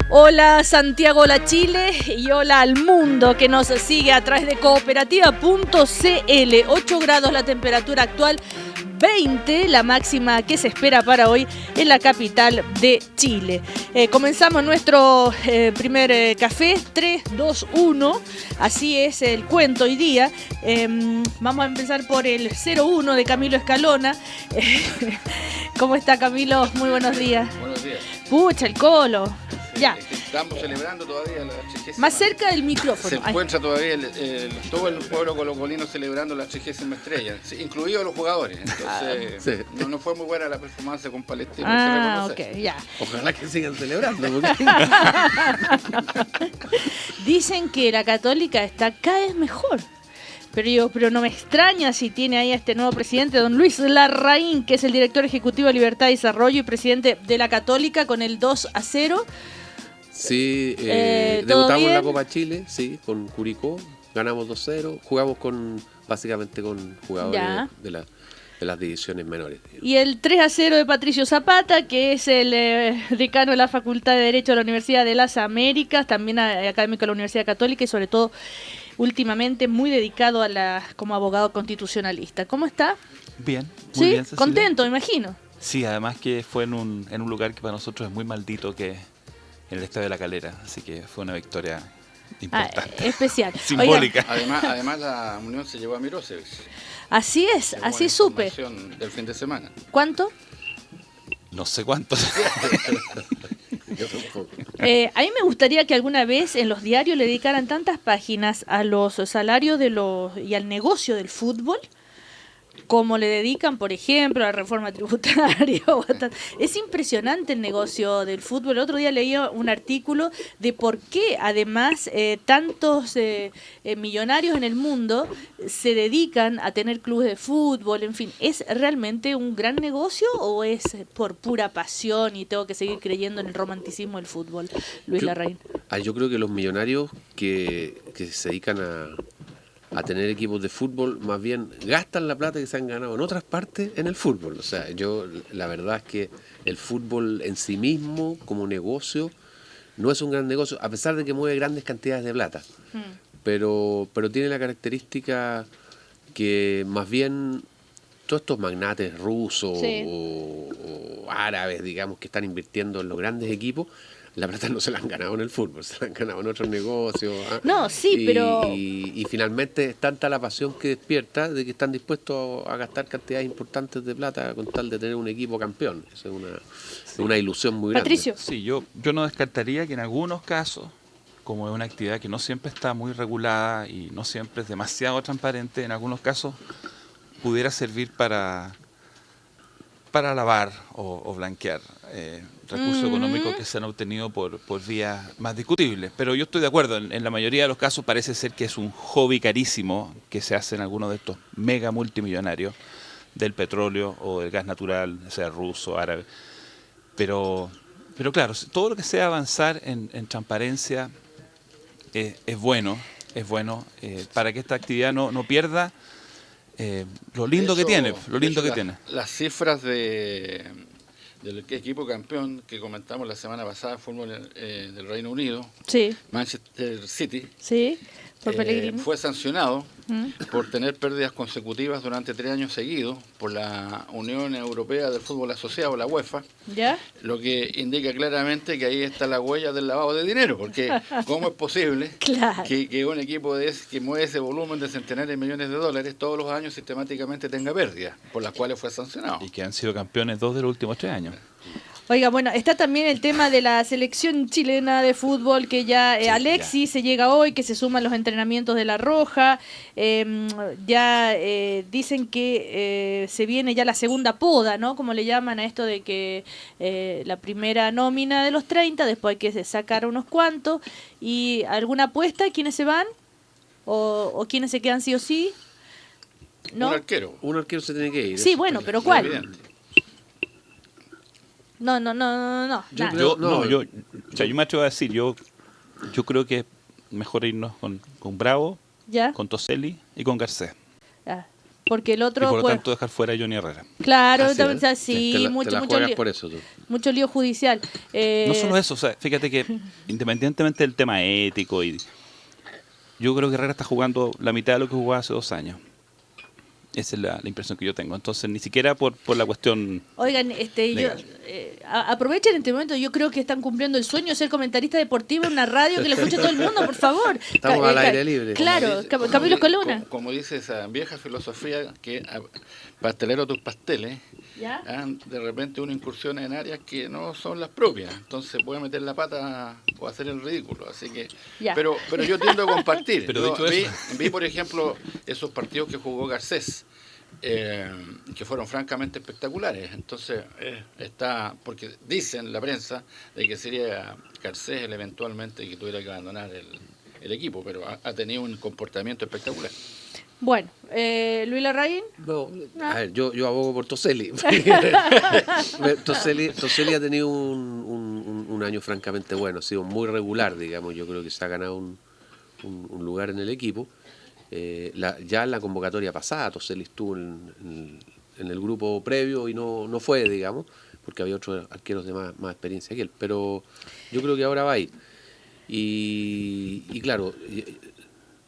Hola Santiago, hola Chile y hola al mundo que nos sigue a través de cooperativa.cl. 8 grados la temperatura actual, 20 la máxima que se espera para hoy en la capital de Chile. Comenzamos nuestro primer café, 3, 2, 1, así es el cuento hoy día. Vamos a empezar por el 01 de Camilo Escalona. ¿Cómo está Camilo? Muy buenos días. Buenos días. Pucha, el Colo. Ya. Estamos celebrando todavía la 30ª. Más cerca del micrófono. Se encuentra todavía todo el pueblo colocolino celebrando la 30ª estrella, incluidos los jugadores. Entonces, no fue muy buena la performance con Palestino. Ok, ya. Ojalá que sigan celebrando. Dicen que la Católica está cada vez mejor. Pero no me extraña si tiene ahí a este nuevo presidente, don Luis Larraín, que es el director ejecutivo de Libertad y Desarrollo y presidente de la Católica, con el 2-0. Sí, debutamos en la Copa Chile, sí, con Curicó, ganamos 2-0, jugamos básicamente con jugadores de las divisiones menores. Y el 3-0 de Patricio Zapata, que es el decano de la Facultad de Derecho de la Universidad de las Américas, también académico de la Universidad Católica y sobre todo últimamente muy dedicado como abogado constitucionalista. ¿Cómo está? Bien, muy bien, Cecilia. Contento, me imagino. Sí, además que fue en un lugar que para nosotros es muy maldito, que en el Estadio de la Calera, así que fue una victoria importante. Especial. Simbólica. Además la Unión se llevó a Mirosevic. Así es, así supe. Del fin de semana. ¿Cuánto? No sé cuánto. A mí me gustaría que alguna vez en los diarios le dedicaran tantas páginas a los salarios y al negocio del fútbol como le dedican, por ejemplo, a la reforma tributaria. Es impresionante el negocio del fútbol. El otro día leí un artículo de por qué, además, tantos millonarios en el mundo se dedican a tener clubes de fútbol. En fin, ¿es realmente un gran negocio o es por pura pasión y tengo que seguir creyendo en el romanticismo del fútbol? Luis Larraín. Yo creo que los millonarios que se dedican a tener equipos de fútbol, más bien gastan la plata que se han ganado en otras partes en el fútbol. O sea, la verdad es que el fútbol en sí mismo, como negocio, no es un gran negocio, a pesar de que mueve grandes cantidades de plata. Pero tiene la característica que más bien todos estos magnates rusos o árabes, digamos, que están invirtiendo en los grandes equipos, la plata no se la han ganado en el fútbol, se la han ganado en otros negocios. No, sí, pero... Y finalmente es tanta la pasión que despierta de que están dispuestos a gastar cantidades importantes de plata con tal de tener un equipo campeón. Eso es una ilusión muy grande. Patricio. Sí, yo no descartaría que en algunos casos, como es una actividad que no siempre está muy regulada y no siempre es demasiado transparente, en algunos casos pudiera servir para lavar o blanquear recursos económicos que se han obtenido por vías más discutibles. Pero yo estoy de acuerdo, en la mayoría de los casos parece ser que es un hobby carísimo que se hace en algunos de estos mega multimillonarios del petróleo o del gas natural, sea ruso, árabe. Pero claro, todo lo que sea avanzar en transparencia es bueno para que esta actividad no pierda lo lindo que tiene. Las cifras del equipo campeón que comentamos la semana pasada, fútbol del Reino Unido, Manchester City, por Pellegrini, fue sancionado por tener pérdidas consecutivas durante 3 años seguidos por la Unión Europea del Fútbol Asociado, la UEFA, lo que indica claramente que ahí está la huella del lavado de dinero, porque ¿cómo es posible que un equipo que mueve ese volumen de centenares de millones de dólares todos los años sistemáticamente tenga pérdidas, por las cuales fue sancionado? Y que han sido campeones 2 de los últimos 3 años. Oiga, bueno, está también el tema de la selección chilena de fútbol, que ya Alexis se llega hoy, que se suman los entrenamientos de La Roja. Dicen que se viene ya la segunda poda, ¿no? Como le llaman a esto de que la primera nómina de los 30, después hay que sacar unos cuantos. ¿Y alguna apuesta? ¿Quiénes se van? ¿O quiénes se quedan sí o sí? ¿No? Un arquero se tiene que ir. Sí, bueno, pero ¿cuál? Evidente. No. Yo me atrevo a decir, yo creo que es mejor irnos con Bravo, con Toselli y con Garcés. porque el otro... Y por lo tanto dejar fuera a Johnny Herrera. Claro, sí, mucho lío, por eso, tú. Mucho lío judicial. No solo eso, o sea, fíjate que independientemente del tema ético, yo creo que Herrera está jugando la mitad de lo que jugaba hace 2 años. Esa es la impresión que yo tengo. Entonces, ni siquiera por la cuestión... Oigan, aprovechen este momento. Yo creo que están cumpliendo el sueño de ser comentarista deportivo en una radio que le escuche todo el mundo, por favor. Estamos al aire libre. Claro, Camilo Coluna. Como dice esa vieja filosofía que pastelero tus pasteles, ¿ya? De repente uno incursiona en áreas que no son las propias. Entonces puede meter la pata o hacer el ridículo. Así que, pero yo tiendo a compartir. Pero vi, por ejemplo, esos partidos que jugó Garcés. Que fueron francamente espectaculares. Entonces porque dicen la prensa de que sería Garcés el eventualmente que tuviera que abandonar el equipo, pero ha tenido un comportamiento espectacular. Bueno, Luis Larraín. No, a ver, yo abogo por Toselli. Toselli ha tenido un año francamente bueno, ha sido muy regular, digamos. Yo creo que se ha ganado un lugar en el equipo. Ya en la convocatoria pasada Toselli estuvo en el grupo previo y no fue, digamos, porque había otros arqueros de más experiencia que él, pero yo creo que ahora va a ir. Y claro,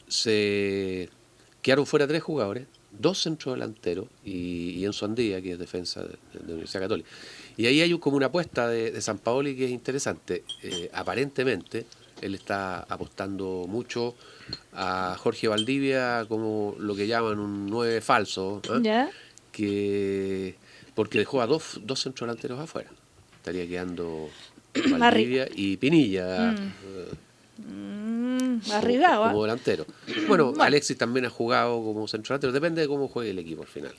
se quedaron fuera 3 jugadores, 2 centrodelanteros y Enzo Andía, que es defensa de la Universidad Católica. Y ahí hay como una apuesta de Sampaoli que es interesante. Aparentemente él está apostando mucho a Jorge Valdivia como lo que llaman un 9 falso, ¿ya? Porque dejó a dos centrodelanteros afuera. Estaría quedando Valdivia y Pinilla arriba, como delantero. Bueno, Alexis también ha jugado como centrodelantero, depende de cómo juegue el equipo al final.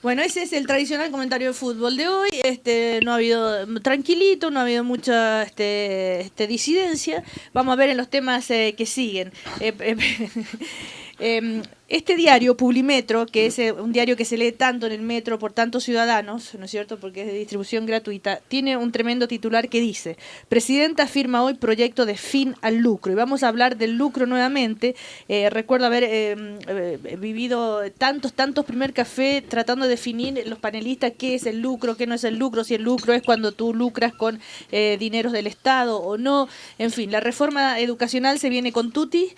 Bueno, ese es el tradicional comentario de fútbol de hoy. No ha habido tranquilito, no ha habido mucha disidencia. Vamos a ver en los temas que siguen. Este diario, Publimetro, que es un diario que se lee tanto en el metro por tantos ciudadanos, ¿no es cierto?, porque es de distribución gratuita, tiene un tremendo titular que dice: Presidenta firma hoy proyecto de fin al lucro. Y vamos a hablar del lucro nuevamente. Recuerdo haber vivido tantos primer café tratando de definir los panelistas qué es el lucro, qué no es el lucro, si el lucro es cuando tú lucras con dineros del Estado o no. En fin, la reforma educacional se viene con tutti.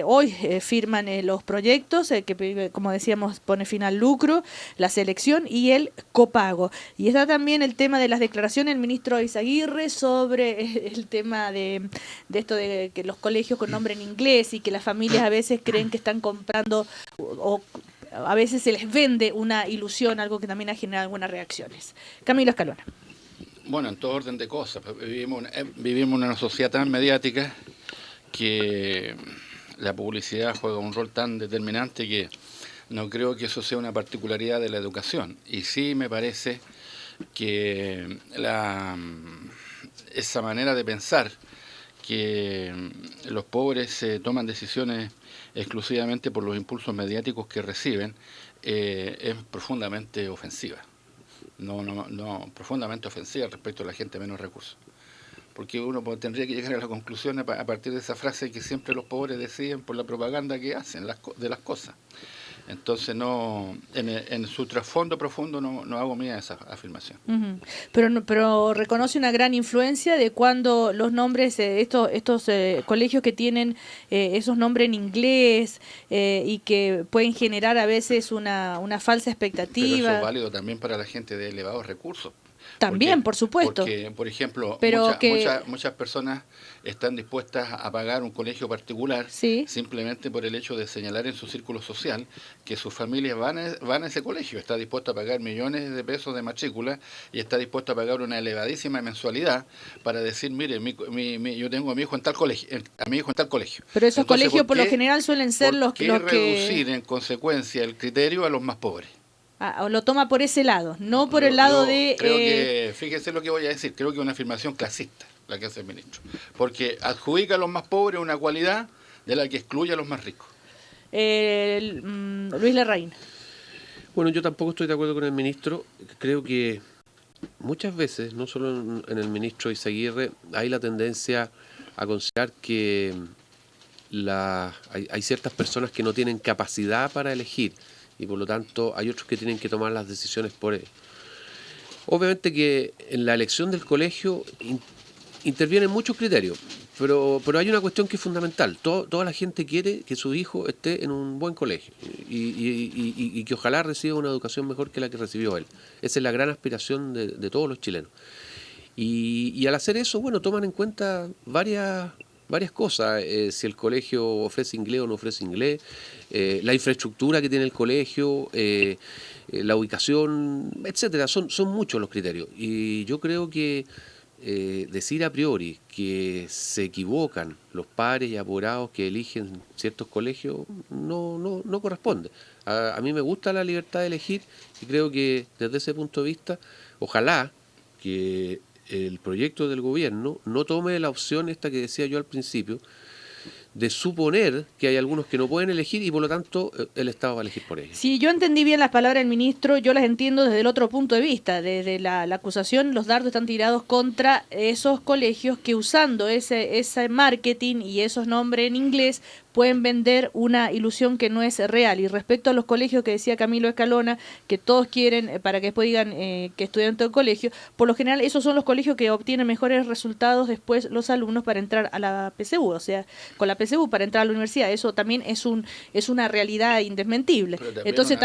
Hoy firman los proyectos que, como decíamos, pone fin al lucro, la selección y el copago. Y está también el tema de las declaraciones del ministro Izaguirre sobre el tema de esto de que los colegios con nombre en inglés y que las familias a veces creen que están comprando o a veces se les vende una ilusión, algo que también ha generado algunas reacciones. Camilo Escalona. Bueno, en todo orden de cosas. Vivimos en una sociedad tan mediática que la publicidad juega un rol tan determinante que no creo que eso sea una particularidad de la educación. Y sí me parece que esa manera de pensar que los pobres toman decisiones exclusivamente por los impulsos mediáticos que reciben es profundamente ofensiva. No, profundamente ofensiva respecto a la gente de menos recursos. Porque uno tendría que llegar a la conclusión a partir de esa frase que siempre los pobres deciden por la propaganda que hacen de las cosas. Entonces en su trasfondo profundo no hago mía esa afirmación. Uh-huh. Pero reconoce una gran influencia de cuando los nombres, estos colegios que tienen esos nombres en inglés y que pueden generar a veces una falsa expectativa. Pero eso es válido también para la gente de elevados recursos. También, por supuesto. Porque, por ejemplo, pero muchas personas están dispuestas a pagar un colegio particular, ¿sí?, simplemente por el hecho de señalar en su círculo social que sus familias van a ese colegio. Está dispuesto a pagar millones de pesos de matrícula y está dispuesto a pagar una elevadísima mensualidad para decir, mire, yo tengo a mi hijo en tal colegio, Pero esos colegios por lo general suelen ser los que reducir en consecuencia el criterio a los más pobres. O lo toma por ese lado, no por el lado de... Creo que, fíjese lo que voy a decir, creo que es una afirmación clasista la que hace el ministro, porque adjudica a los más pobres una cualidad de la que excluye a los más ricos. Luis Larraín. Bueno, yo tampoco estoy de acuerdo con el ministro. Creo que muchas veces, no solo en el ministro Izaguirre, hay la tendencia a considerar que hay ciertas personas que no tienen capacidad para elegir y por lo tanto hay otros que tienen que tomar las decisiones por ellos. Obviamente que en la elección del colegio intervienen muchos criterios, pero hay una cuestión que es fundamental. Toda la gente quiere que su hijo esté en un buen colegio y que ojalá reciba una educación mejor que la que recibió él. Esa es la gran aspiración de todos los chilenos. Y al hacer eso, bueno, toman en cuenta varias cosas, si el colegio ofrece inglés o no ofrece inglés, la infraestructura que tiene el colegio, la ubicación, etcétera. Son muchos los criterios. Y yo creo que decir a priori que se equivocan los padres y apoderados que eligen ciertos colegios no corresponde. A mí me gusta la libertad de elegir y creo que desde ese punto de vista, ojalá que el proyecto del gobierno no tome la opción esta que decía yo al principio, de suponer que hay algunos que no pueden elegir y por lo tanto el Estado va a elegir por ellos. Si yo entendí bien las palabras del ministro, yo las entiendo desde el otro punto de vista. Desde la acusación, los dardos están tirados contra esos colegios que usando ese marketing y esos nombres en inglés pueden vender una ilusión que no es real. Y respecto a los colegios que decía Camilo Escalona, que todos quieren, para que después digan que estudian todo el colegio, por lo general esos son los colegios que obtienen mejores resultados después los alumnos para entrar a la PSU, o sea, con la PSU para entrar a la universidad. Eso también es una realidad indesmentible. Entonces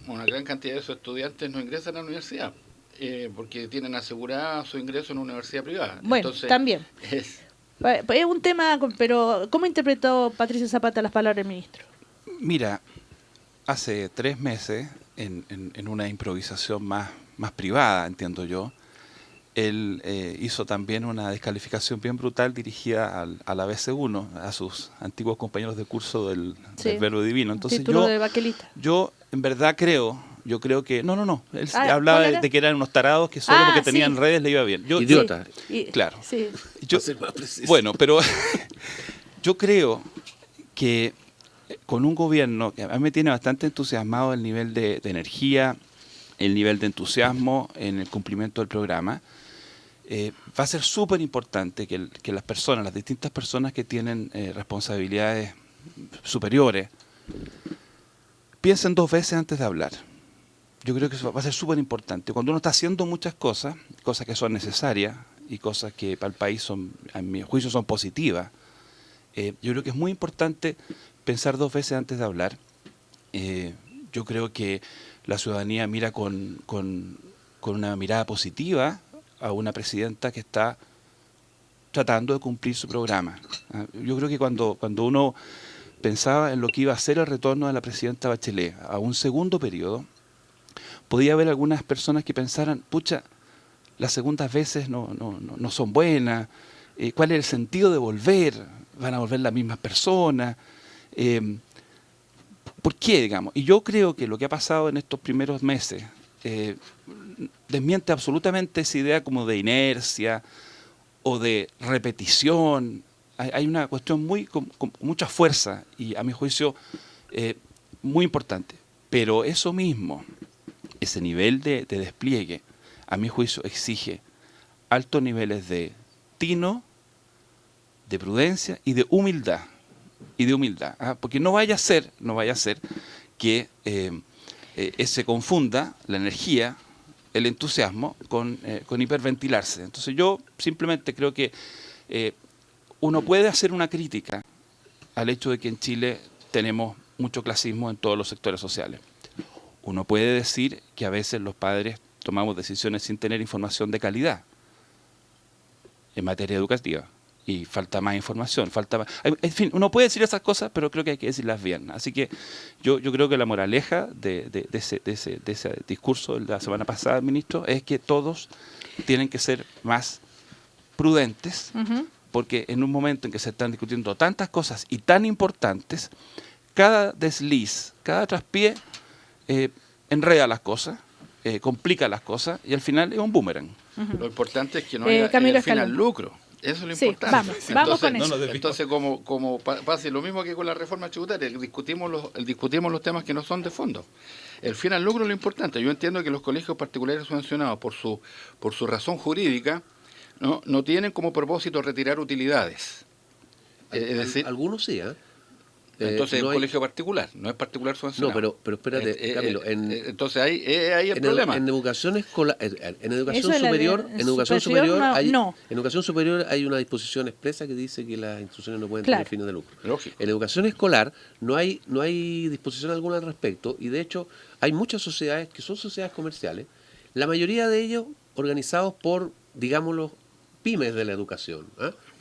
una gran cantidad de esos estudiantes no ingresan a la universidad porque tienen asegurada su ingreso en una universidad privada. Bueno, entonces, también. Es un tema, pero ¿cómo interpretó Patricio Zapata las palabras del ministro? Mira, hace 3 meses, en una improvisación más privada, entiendo yo, él hizo también una descalificación bien brutal dirigida a la BC1, a sus antiguos compañeros de curso del Verbo Divino. Entonces yo en verdad yo creo que no, él hablaba de que eran unos tarados que solo porque tenían redes le iba bien. Idiota. Claro. Sí. Bueno, pero yo creo que con un gobierno que a mí me tiene bastante entusiasmado el nivel de energía, el nivel de entusiasmo en el cumplimiento del programa, va a ser súper importante que las distintas personas que tienen responsabilidades superiores, piensen 2 veces antes de hablar. Yo creo que eso va a ser súper importante. Cuando uno está haciendo muchas cosas que son necesarias y cosas que para el país a mi juicio son positivas, yo creo que es muy importante pensar 2 veces antes de hablar. Yo creo que la ciudadanía mira con una mirada positiva a una presidenta que está tratando de cumplir su programa. Yo creo que cuando uno pensaba en lo que iba a ser el retorno de la presidenta Bachelet a un segundo periodo, podía haber algunas personas que pensaran, pucha, las segundas veces no son buenas, ¿cuál es el sentido de volver? ¿Van a volver las mismas personas? ¿Por qué, digamos? Y yo creo que lo que ha pasado en estos primeros meses desmiente absolutamente esa idea como de inercia o de repetición. Hay una cuestión con mucha fuerza y a mi juicio muy importante. Pero eso mismo, ese nivel de despliegue, a mi juicio exige altos niveles de tino, de prudencia y de humildad. Porque no vaya a ser que se confunda la energía, el entusiasmo con hiperventilarse. Entonces yo simplemente creo que uno puede hacer una crítica al hecho de que en Chile tenemos mucho clasismo en todos los sectores sociales. Uno puede decir que a veces los padres tomamos decisiones sin tener información de calidad en materia educativa. Y falta más información, en fin, uno puede decir esas cosas, pero creo que hay que decirlas bien. Así que yo creo que la moraleja de ese discurso de la semana pasada del ministro es que todos tienen que ser más prudentes, porque en un momento en que se están discutiendo tantas cosas y tan importantes, cada desliz, cada traspié enreda las cosas, complica las cosas y al final es un boomerang. Lo importante es que no haya al final lucro. Eso es lo importante. Vamos con eso. Entonces, como pasa lo mismo que con la reforma tributaria, discutimos los temas que no son de fondo. El fin al lucro es lo importante. Yo entiendo que los colegios particulares subvencionados por su razón jurídica no tienen como propósito retirar utilidades. Es decir, algunos sí, Entonces es un colegio particular, no es particular subvencionado. No, pero espérate, Camilo. Entonces ahí el problema. En educación escolar, en educación superior, en educación superior hay una disposición expresa que dice que las instituciones no pueden tener fines de lucro. Lógico. En educación escolar no hay disposición alguna al respecto, y de hecho hay muchas sociedades que son sociedades comerciales, la mayoría de ellos organizados por, digámoslo, pymes de la educación.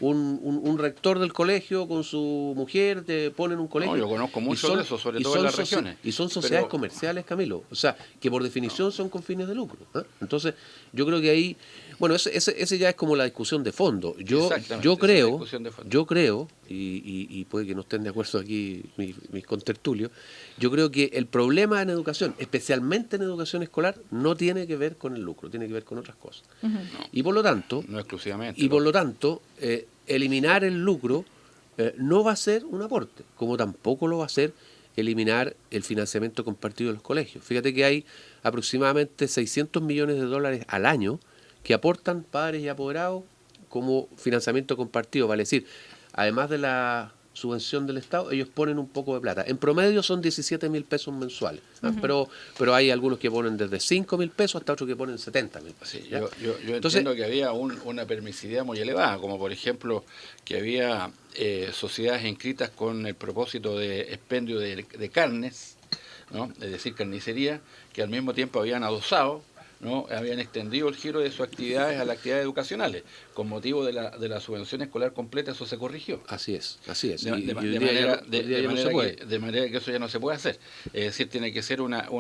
Un rector del colegio con su mujer te ponen un colegio. No, yo conozco mucho de eso, sobre todo en las regiones. Y son sociedades comerciales, Camilo. O sea, que por definición son con fines de lucro. Entonces, yo creo que ahí, bueno, ese ya es como la discusión de fondo. Yo creo, y puede que no estén de acuerdo aquí mis contertulios, yo creo que el problema en educación, especialmente en educación escolar, no tiene que ver con el lucro, tiene que ver con otras cosas. Y por lo tanto, no exclusivamente. Y por lo tanto, eliminar el lucro no va a ser un aporte, como tampoco lo va a ser eliminar el financiamiento compartido de los colegios. Fíjate que hay aproximadamente 600 millones de dólares al año que aportan padres y apoderados como financiamiento compartido, vale decir, además de la subvención del Estado, ellos ponen un poco de plata. En promedio son 17.000 pesos mensuales, pero hay algunos que ponen desde 5.000 pesos hasta otros que ponen 70.000 pesos. Sí, yo entiendo que había una permisividad muy elevada, como por ejemplo que había sociedades inscritas con el propósito de expendio de carnes, ¿no? Es decir, carnicería, que al mismo tiempo habían adosado, ¿no? Habían extendido el giro de sus actividades a las actividades educacionales. Con motivo de la subvención escolar completa, eso se corrigió. Así es. De manera que eso ya no se puede hacer. Es decir, tiene que ser una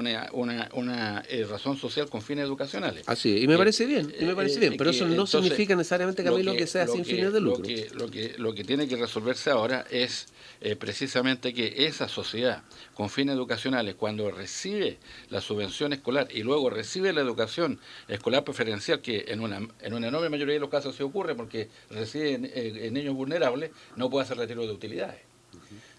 razón social con fines educacionales. Así es, y me parece bien, pero eso no significa necesariamente, Camilo, que sea sin fines de lucro. Lo que tiene que resolverse ahora es precisamente que esa sociedad con fines educacionales, cuando recibe la subvención escolar y luego recibe la educación escolar preferencial, que en una enorme mayoría de los casos se ocurre porque residen en niños vulnerables, no puede hacer retiro de utilidades,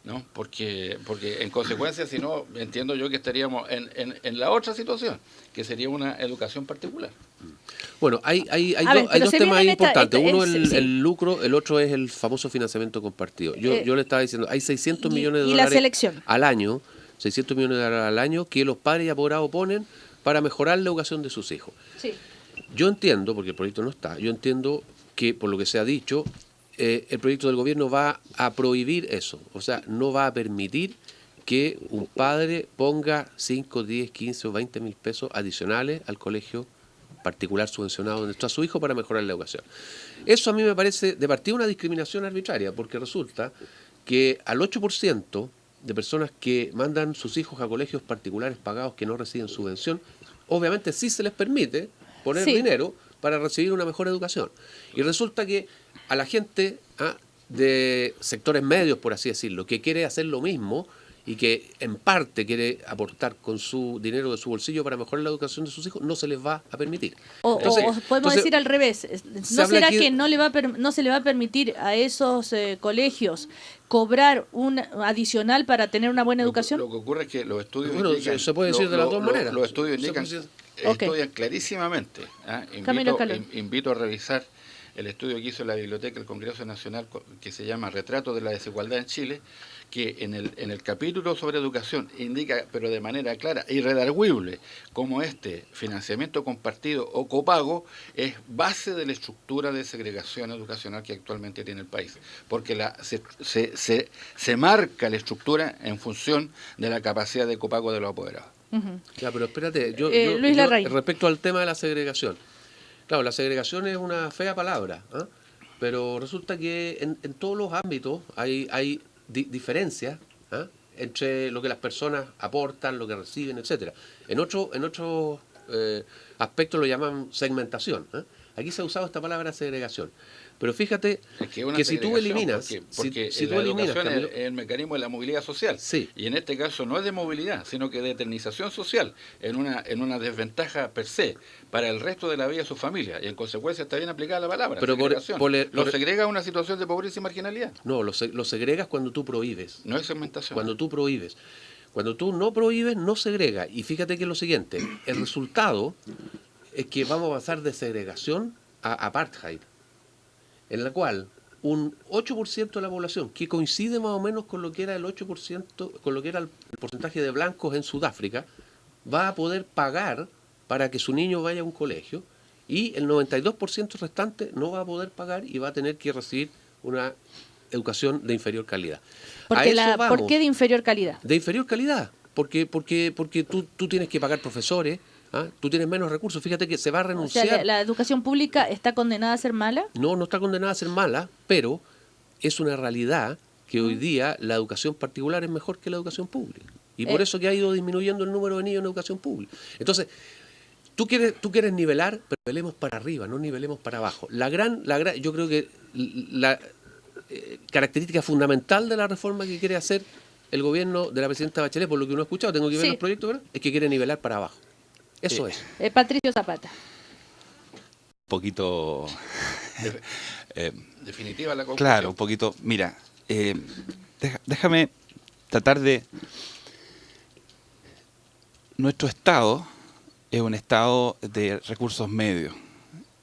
¿no? Porque en consecuencia, si no, entiendo yo que estaríamos en la otra situación, que sería una educación particular. Bueno, hay dos temas ahí importantes. Uno es el lucro, el otro es el famoso financiamiento compartido. Yo le estaba diciendo, hay 600 millones de dólares al año, 600 millones de dólares al año que los padres y apoderados ponen para mejorar la educación de sus hijos. Sí. Yo entiendo, porque el proyecto no está, yo entiendo que, por lo que se ha dicho, el proyecto del gobierno va a prohibir eso. O sea, no va a permitir que un padre ponga 5, 10, 15 o 20 mil pesos adicionales al colegio particular subvencionado donde está su hijo para mejorar la educación. Eso a mí me parece de partida una discriminación arbitraria, porque resulta que al 8% de personas que mandan sus hijos a colegios particulares pagados que no reciben subvención, obviamente sí se les permite poner dinero para recibir una mejor educación. Y resulta que a la gente de sectores medios, por así decirlo, que quiere hacer lo mismo y que en parte quiere aportar con su dinero de su bolsillo para mejorar la educación de sus hijos, no se les va a permitir. O podemos decir al revés, ¿no será que no se le va a permitir a esos colegios cobrar un adicional para tener una buena educación? Lo que ocurre es que los estudios indican, se puede decir de las dos maneras. Los estudios indican, estudian clarísimamente. Invito a revisar el estudio que hizo la Biblioteca del Congreso Nacional, que se llama Retrato de la Desigualdad en Chile, que en el capítulo sobre educación indica, pero de manera clara e irredarguible, cómo este financiamiento compartido o copago es base de la estructura de segregación educacional que actualmente tiene el país, porque se marca la estructura en función de la capacidad de copago de los apoderados. Ya, pero espérate, yo respecto al tema de la segregación, claro, la segregación es una fea palabra, pero resulta que en todos los ámbitos hay diferencias entre lo que las personas aportan, lo que reciben, etcétera. En otros aspectos lo llaman segmentación. Aquí se ha usado esta palabra segregación. Pero fíjate que si tú eliminas... Porque la educación es el mecanismo de la movilidad social. Sí. Y en este caso no es de movilidad, sino que de eternización social, en una desventaja per se para el resto de la vida de su familia. Y en consecuencia está bien aplicada la palabra, pero lo segrega a una situación de pobreza y marginalidad. No, lo segregas cuando tú prohíbes. No es segmentación. Cuando tú prohíbes. Cuando tú no prohíbes, no segrega. Y fíjate que es lo siguiente, el resultado es que vamos a pasar de segregación a apartheid, en la cual un 8% de la población, que coincide más o menos con lo que era el 8%, con lo que era el porcentaje de blancos en Sudáfrica, va a poder pagar para que su niño vaya a un colegio, y el 92% restante no va a poder pagar y va a tener que recibir una educación de inferior calidad. ¿Por qué de inferior calidad? De inferior calidad, porque tú tienes que pagar profesores, tú tienes menos recursos. Fíjate que se va a renunciar. O sea, ¿la educación pública está condenada a ser mala? No está condenada a ser mala, pero es una realidad que hoy día la educación particular es mejor que la educación pública. Y por eso que ha ido disminuyendo el número de niños en educación pública. Entonces, tú quieres nivelar, pero nivelemos para arriba, no nivelemos para abajo. Yo creo que la característica fundamental de la reforma que quiere hacer el gobierno de la presidenta Bachelet, por lo que uno ha escuchado, tengo que ver los proyectos, ¿verdad? Es que quiere nivelar para abajo. Eso es. Patricio Zapata. Un poquito... definitiva la conclusión. Claro, un poquito. Mira, déjame tratar de... Nuestro Estado es un Estado de recursos medios.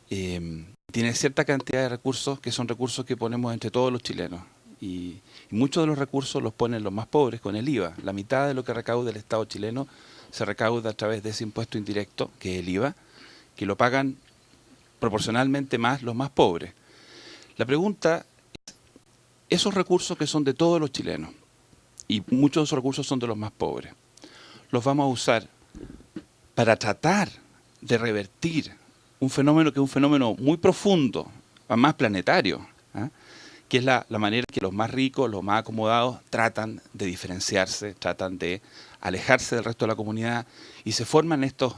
Tiene cierta cantidad de recursos que son recursos que ponemos entre todos los chilenos. Y muchos de los recursos los ponen los más pobres con el IVA. La mitad de lo que recauda el Estado chileno se recauda a través de ese impuesto indirecto, que es el IVA, que lo pagan proporcionalmente más los más pobres. La pregunta es, esos recursos que son de todos los chilenos, y muchos de esos recursos son de los más pobres, los vamos a usar para tratar de revertir un fenómeno que es un fenómeno muy profundo, más planetario, que es la manera que los más ricos, los más acomodados, tratan de diferenciarse, tratan de alejarse del resto de la comunidad y se forman estos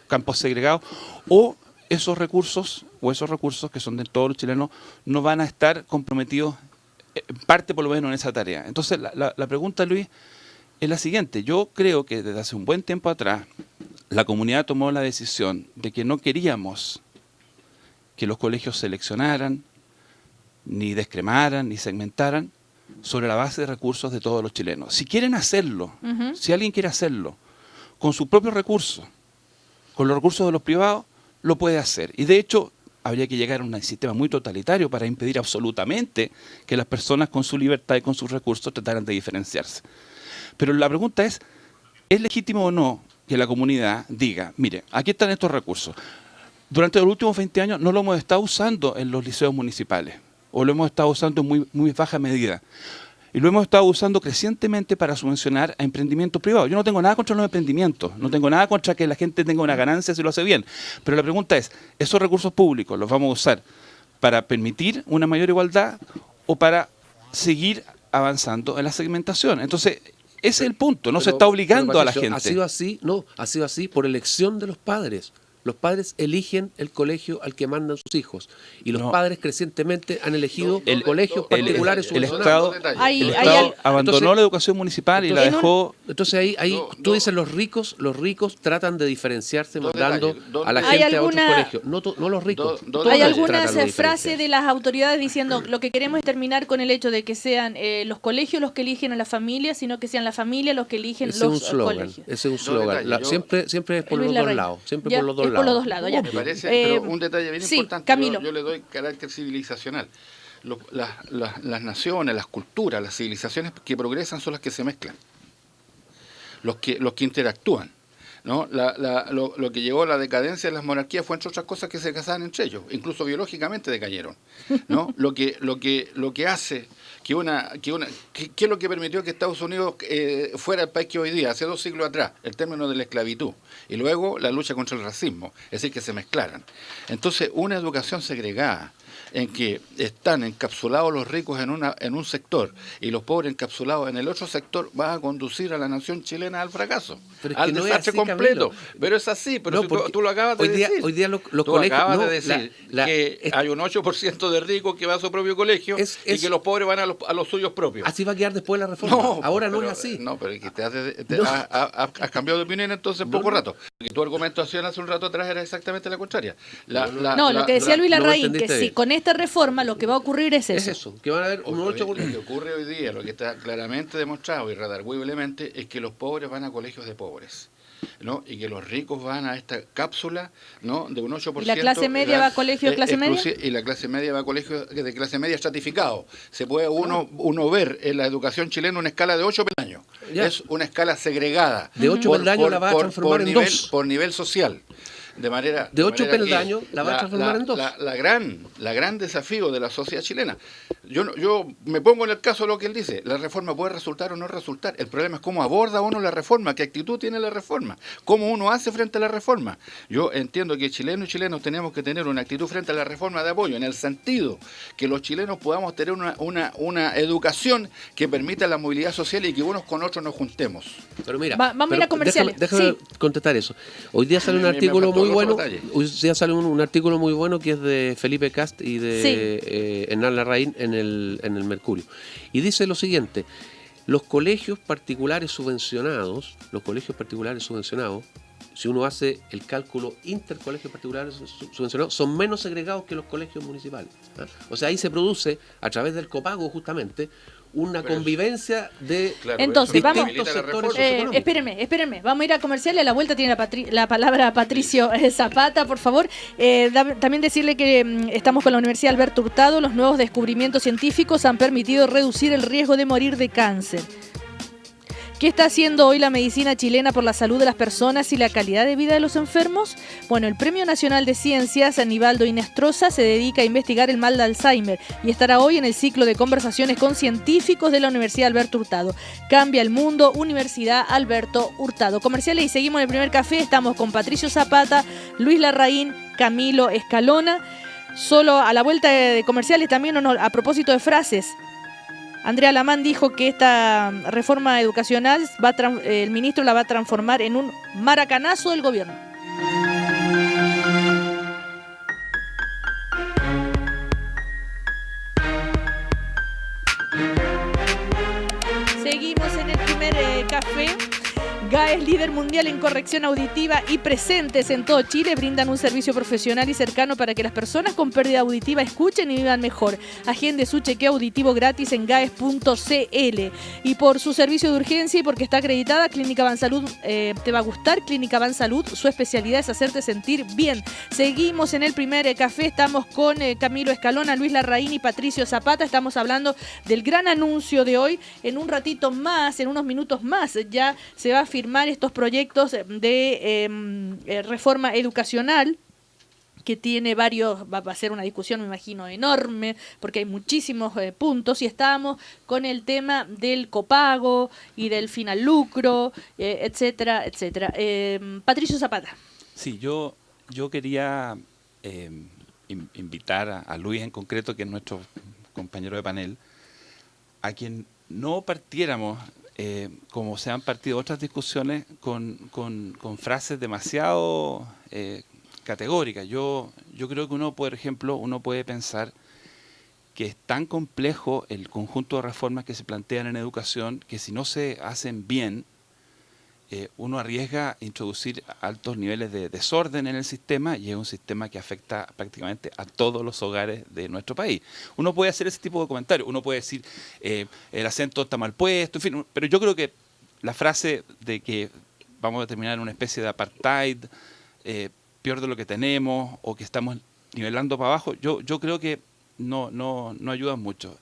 campos segregados, o esos recursos que son de todos los chilenos no van a estar comprometidos en parte por lo menos en esa tarea. Entonces la pregunta, Luis, es la siguiente. Yo creo que desde hace un buen tiempo atrás la comunidad tomó la decisión de que no queríamos que los colegios seleccionaran, ni descremaran, ni segmentaran sobre la base de recursos de todos los chilenos. Si quieren hacerlo, si alguien quiere hacerlo, con sus propios recursos, con los recursos de los privados, lo puede hacer. Y de hecho, habría que llegar a un sistema muy totalitario para impedir absolutamente que las personas con su libertad y con sus recursos trataran de diferenciarse. Pero la pregunta ¿es legítimo o no que la comunidad diga, mire, aquí están estos recursos? Durante los últimos 20 años no lo hemos estado usando en los liceos municipales, o lo hemos estado usando en muy baja medida. Y lo hemos estado usando crecientemente para subvencionar a emprendimientos privados. Yo no tengo nada contra los emprendimientos, no tengo nada contra que la gente tenga una ganancia si lo hace bien. Pero la pregunta es, ¿esos recursos públicos los vamos a usar para permitir una mayor igualdad o para seguir avanzando en la segmentación? Entonces, ese es el punto, no se está obligando a la gente. Ha sido así por elección de los padres. Los padres eligen el colegio al que mandan sus hijos. Y los padres crecientemente han elegido colegios particulares. El Estado abandonó la educación municipal y la dejó... Entonces ahí tú dices los ricos tratan de diferenciarse mandando a la gente a otros colegios. No los ricos. Hay algunas frases de las autoridades diciendo lo que queremos es terminar con el hecho de que sean los colegios los que eligen a la familia, sino que sean la familia los que eligen los colegios. Ese es un slogan. Siempre es por los dos lados. Siempre por los dos lados. Por los dos lados, ya. Me parece, pero un detalle bien importante, Camilo. yo le doy carácter civilizacional. Las naciones, las culturas, las civilizaciones que progresan son las que se mezclan, los que interactúan, ¿no? Lo que llevó a la decadencia de las monarquías fue, entre otras cosas, que se casaban entre ellos, incluso biológicamente decayeron, ¿no? lo que hace ¿qué es lo que permitió que Estados Unidos fuera el país que hoy día, hace 2 siglos atrás, el término de la esclavitud, y luego la lucha contra el racismo, es decir, que se mezclaran? Entonces, una educación segregada, en que están encapsulados los ricos en un sector y los pobres encapsulados en el otro sector, va a conducir a la nación chilena al fracaso, al desastre completo. Camilo. Pero es así, pero si tú lo acabas de decir. Hoy día los colegios... acabas de decir que hay un 8% de ricos que va a su propio colegio y que los pobres van a los suyos propios. Así va a quedar después la reforma. Ahora no es así. No, pero es que has cambiado de opinión entonces en poco rato. Porque tu argumentación hace un rato atrás era exactamente la contraria. Lo que decía Luis Larraín, que si con esta reforma lo que va a ocurrir es eso. Que van a haber un 8%. Lo que ocurre hoy día, lo que está claramente demostrado y redargüiblemente, es que los pobres van a colegios de pobres. ¿no? Y que los ricos van a esta cápsula, ¿no? De un 8%. ¿Y la clase media va a colegio de clase media? Y la clase media va a colegio de clase media estratificado. Se puede uno ver en la educación chilena una escala de 8 peldaños. Es una escala segregada. De 8 peldaños la va a transformar en 2. Por nivel social. De 8 peldaños la va a transformar en 2. La gran desafío de la sociedad chilena. Yo me pongo en el caso de lo que él dice. La reforma puede resultar o no resultar. El problema es cómo aborda uno la reforma, qué actitud tiene la reforma, cómo uno hace frente a la reforma. Yo entiendo que chilenos y chilenos tenemos que tener una actitud frente a la reforma de apoyo, en el sentido que los chilenos podamos tener una educación que permita la movilidad social y que unos con otros nos juntemos. Pero mira, vamos a ir a comerciales. Déjame contestar eso. Hoy día sale un artículo muy bueno. Hoy día sale un artículo muy bueno que es de Felipe Cast y de Hernán Larraín en el Mercurio. Y dice lo siguiente: los colegios particulares subvencionados, si uno hace el cálculo intercolegios particulares subvencionados, son menos segregados que los colegios municipales. O sea, ahí se produce, a través del copago justamente, una convivencia de entonces vamos sectores espérenme, vamos a ir a comercial y a la vuelta tiene la palabra Patricio Zapata, por favor. También decirle que estamos con la Universidad Alberto Hurtado. Los nuevos descubrimientos científicos han permitido reducir el riesgo de morir de cáncer. ¿Qué está haciendo hoy la medicina chilena por la salud de las personas y la calidad de vida de los enfermos? Bueno, el Premio Nacional de Ciencias Aníbaldo Inestrosa se dedica a investigar el mal de Alzheimer y estará hoy en el ciclo de conversaciones con científicos de la Universidad Alberto Hurtado. Cambia el mundo, Universidad Alberto Hurtado. Comerciales y seguimos en el primer café. Estamos con Patricio Zapata, Luis Larraín, Camilo Escalona. Solo a la vuelta de comerciales también, a propósito de frases. Andrea Lamán dijo que esta reforma educacional el ministro la va a transformar en un maracanazo del gobierno. Seguimos en el primer café. GAES, líder mundial en corrección auditiva y presentes en todo Chile, brindan un servicio profesional y cercano para que las personas con pérdida auditiva escuchen y vivan mejor. Agende su chequeo auditivo gratis en gaes.cl. Y por su servicio de urgencia y porque está acreditada, Clínica Bansalud te va a gustar. Clínica Bansalud, su especialidad es hacerte sentir bien. Seguimos en el primer café, estamos con Camilo Escalona, Luis Larraín y Patricio Zapata. Estamos hablando del gran anuncio de hoy. En un ratito más, en unos minutos más, ya se va a firmar estos proyectos de reforma educacional, que tiene varios, va a ser una discusión, me imagino, enorme, porque hay muchísimos puntos, y estábamos con el tema del copago y del fin al lucro, etcétera, etcétera. Patricio Zapata. Sí, yo quería invitar a Luis en concreto, que es nuestro compañero de panel, a quien no partiéramos como se han partido otras discusiones con frases demasiado categóricas. Yo creo que por ejemplo, uno puede pensar que es tan complejo el conjunto de reformas que se plantean en educación que si no se hacen bien, uno arriesga a introducir altos niveles de desorden en el sistema, y es un sistema que afecta prácticamente a todos los hogares de nuestro país. Uno puede hacer ese tipo de comentarios, uno puede decir el acento está mal puesto, en fin, pero yo creo que la frase de que vamos a terminar en una especie de apartheid, peor de lo que tenemos, o que estamos nivelando para abajo, yo creo que no ayuda mucho.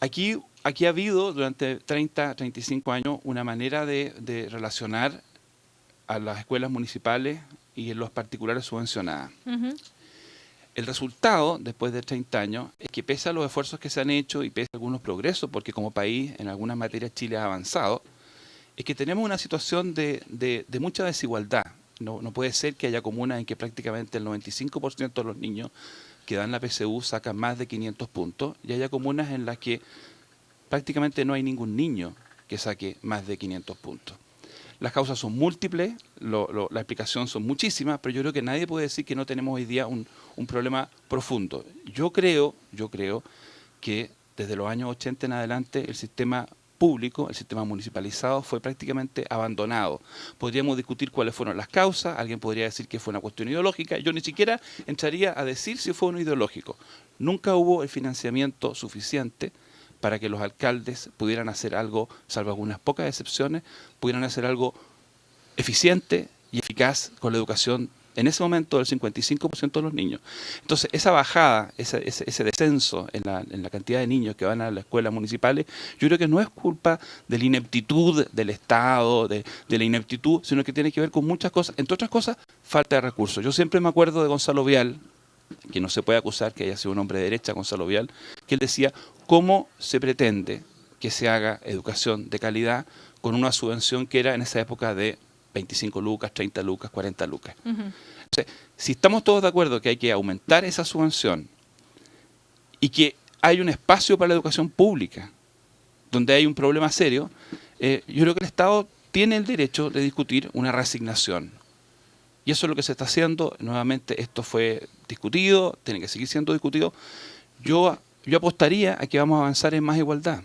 Aquí ha habido durante 30, 35 años una manera de relacionar a las escuelas municipales y en los particulares subvencionadas. Uh-huh. El resultado, después de 30 años, es que pese a los esfuerzos que se han hecho y pese a algunos progresos, porque como país en algunas materias Chile ha avanzado, es que tenemos una situación de mucha desigualdad. No puede ser que haya comunas en que prácticamente el 95% de los niños que dan la PSU sacan más de 500 puntos, y haya comunas en las que prácticamente no hay ningún niño que saque más de 500 puntos. Las causas son múltiples, la explicación son muchísimas, pero yo creo que nadie puede decir que no tenemos hoy día un problema profundo. Yo creo que desde los años 80 en adelante el sistema público, el sistema municipalizado, fue prácticamente abandonado. Podríamos discutir cuáles fueron las causas, alguien podría decir que fue una cuestión ideológica, yo ni siquiera entraría a decir si fue uno ideológico. Nunca hubo el financiamiento suficiente para que los alcaldes pudieran hacer algo, salvo algunas pocas excepciones, pudieran hacer algo eficiente y eficaz con la educación en ese momento del 55% de los niños. Entonces, esa bajada, ese descenso en la cantidad de niños que van a las escuelas municipales, yo creo que no es culpa de la ineptitud del Estado, de la ineptitud, sino que tiene que ver con muchas cosas, entre otras cosas, falta de recursos. Yo siempre me acuerdo de Gonzalo Vial, que no se puede acusar que haya sido un hombre de derecha, Gonzalo Vial, que él decía, ¿cómo se pretende que se haga educación de calidad con una subvención que era en esa época de 25 lucas, 30 lucas, 40 lucas? Entonces, si estamos todos de acuerdo que hay que aumentar esa subvención y que hay un espacio para la educación pública donde hay un problema serio, yo creo que el Estado tiene el derecho de discutir una reasignación. Y eso es lo que se está haciendo. Nuevamente, esto fue discutido, tiene que seguir siendo discutido. Yo apostaría a que vamos a avanzar en más igualdad.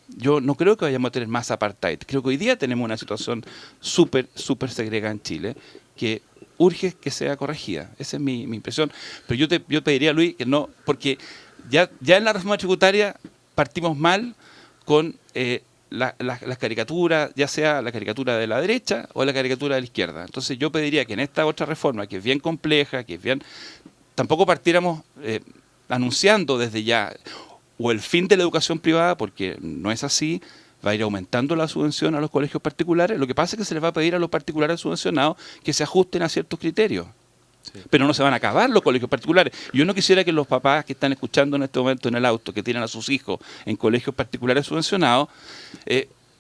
Yo no creo que vayamos a tener más apartheid. Creo que hoy día tenemos una situación súper segregada en Chile que urge que sea corregida. Esa es mi impresión. Pero yo pediría, Luis, que no, porque ya en la reforma tributaria partimos mal con las caricaturas, ya sea la caricatura de la derecha o la caricatura de la izquierda. Entonces yo pediría que en esta otra reforma, que es bien compleja, que es bien... Tampoco partiéramos anunciando desde ya o el fin de la educación privada, porque no es así, va a ir aumentando la subvención a los colegios particulares. Lo que pasa es que se les va a pedir a los particulares subvencionados que se ajusten a ciertos criterios. Sí. Pero no se van a acabar los colegios particulares. Yo no quisiera que los papás que están escuchando en este momento en el auto, que tienen a sus hijos en colegios particulares subvencionados,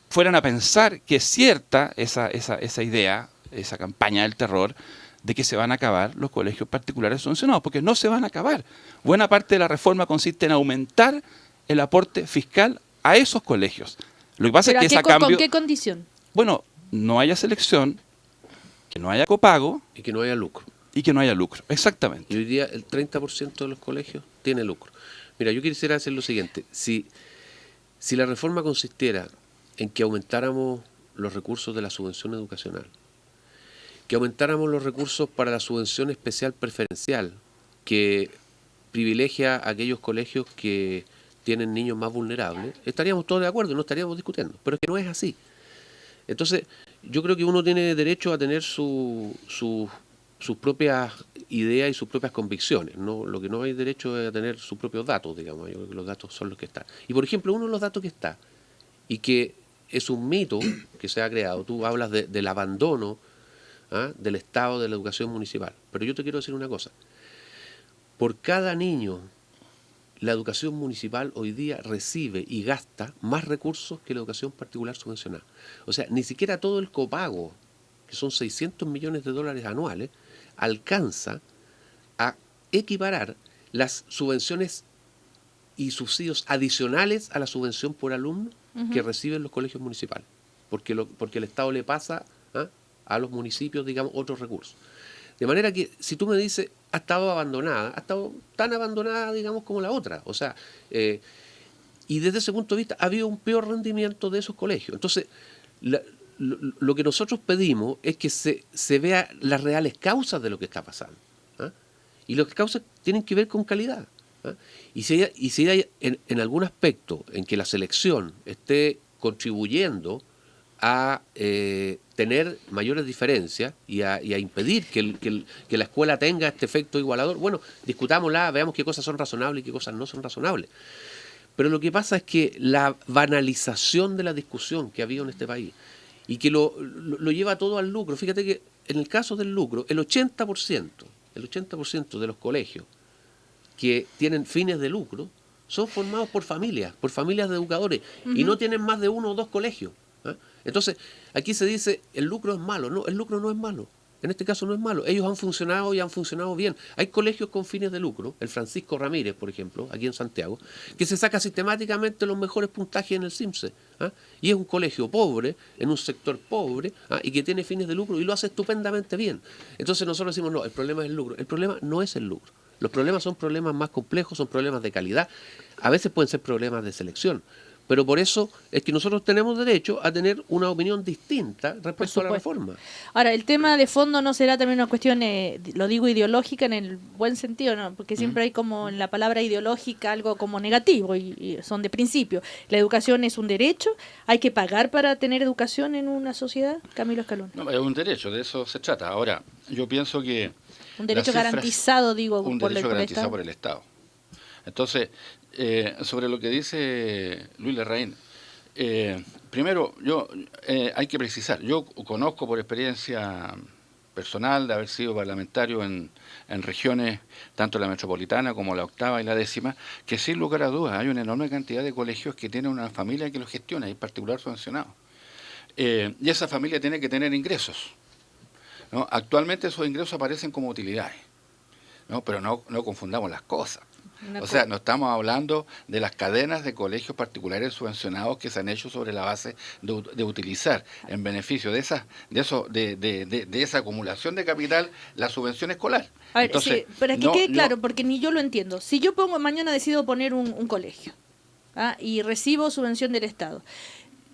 fueran a pensar que es cierta esa idea, esa campaña del terror, de que se van a acabar los colegios particulares subvencionados, porque no se van a acabar. Buena parte de la reforma consiste en aumentar el aporte fiscal a esos colegios. Lo que pasa es que ¿con qué condición? Bueno, no haya selección, que no haya copago. Y que no haya lucro. Y que no haya lucro, exactamente. Y hoy día el 30% de los colegios tiene lucro. Mira, yo quisiera hacer lo siguiente. Si la reforma consistiera en que aumentáramos los recursos de la subvención educacional, que aumentáramos los recursos para la subvención especial preferencial, que privilegia a aquellos colegios que tienen niños más vulnerables, estaríamos todos de acuerdo, no estaríamos discutiendo. Pero es que no es así. Entonces, yo creo que uno tiene derecho a tener sus propias ideas y sus propias convicciones, ¿no? Lo que no hay derecho es a tener sus propios datos, digamos. Yo creo que los datos son los que están. Y, por ejemplo, uno de los datos que está, y que es un mito que se ha creado, tú hablas del abandono del Estado de la educación municipal. Pero yo te quiero decir una cosa. Por cada niño, la educación municipal hoy día recibe y gasta más recursos que la educación particular subvencionada. O sea, ni siquiera todo el copago, que son 600 millones de dólares anuales, alcanza a equiparar las subvenciones y subsidios adicionales a la subvención por alumno que reciben los colegios municipales. Porque el Estado le pasa a los municipios, digamos, otros recursos. De manera que, si tú me dices, ha estado tan abandonada, digamos, como la otra. O sea, y desde ese punto de vista ha habido un peor rendimiento de esos colegios. Entonces, lo que nosotros pedimos es que se vea las reales causas de lo que está pasando. Y las causas tienen que ver con calidad. Y si hay en algún aspecto en que la selección esté contribuyendo a tener mayores diferencias y a impedir que la escuela tenga este efecto igualador, bueno, discutámosla, veamos qué cosas son razonables y qué cosas no son razonables. Pero lo que pasa es que la banalización de la discusión que ha habido en este país y que lo lleva todo al lucro, fíjate que en el caso del lucro, el 80% de los colegios que tienen fines de lucro son formados por familias de educadores, y no tienen más de 1 o 2 colegios. Entonces, aquí se dice, el lucro es malo. No, el lucro no es malo. En este caso no es malo. Ellos han funcionado y han funcionado bien. Hay colegios con fines de lucro, el Francisco Ramírez, por ejemplo, aquí en Santiago, que se saca sistemáticamente los mejores puntajes en el CIMSE. Y es un colegio pobre, en un sector pobre, y que tiene fines de lucro y lo hace estupendamente bien. Entonces nosotros decimos, no, el problema es el lucro. El problema no es el lucro. Los problemas son problemas más complejos, son problemas de calidad. A veces pueden ser problemas de selección. Pero por eso es que nosotros tenemos derecho a tener una opinión distinta respecto a la reforma. Ahora, el tema de fondo no será también una cuestión, lo digo ideológica en el buen sentido, ¿no? Porque siempre hay como en la palabra ideológica algo como negativo y son de principio. La educación es un derecho, hay que pagar para tener educación en una sociedad, Camilo Escalón. No, es un derecho, de eso se trata. Ahora, yo pienso que... Un derecho garantizado, digo, por el Estado. Entonces, sobre lo que dice Luis Larraín, primero, hay que precisar, yo conozco por experiencia personal de haber sido parlamentario en regiones, tanto la metropolitana como la octava y la décima, que sin lugar a dudas hay una enorme cantidad de colegios que tienen una familia que los gestiona, y en particular subvencionados. Y esa familia tiene que tener ingresos, ¿no? Actualmente esos ingresos aparecen como utilidades, ¿no? Pero no confundamos las cosas. O sea, no estamos hablando de las cadenas de colegios particulares subvencionados que se han hecho sobre la base de utilizar en beneficio de esa acumulación de capital la subvención escolar. A ver, entonces, sí, pero es que quede claro, porque ni yo lo entiendo. Si yo mañana decido poner un colegio y recibo subvención del Estado,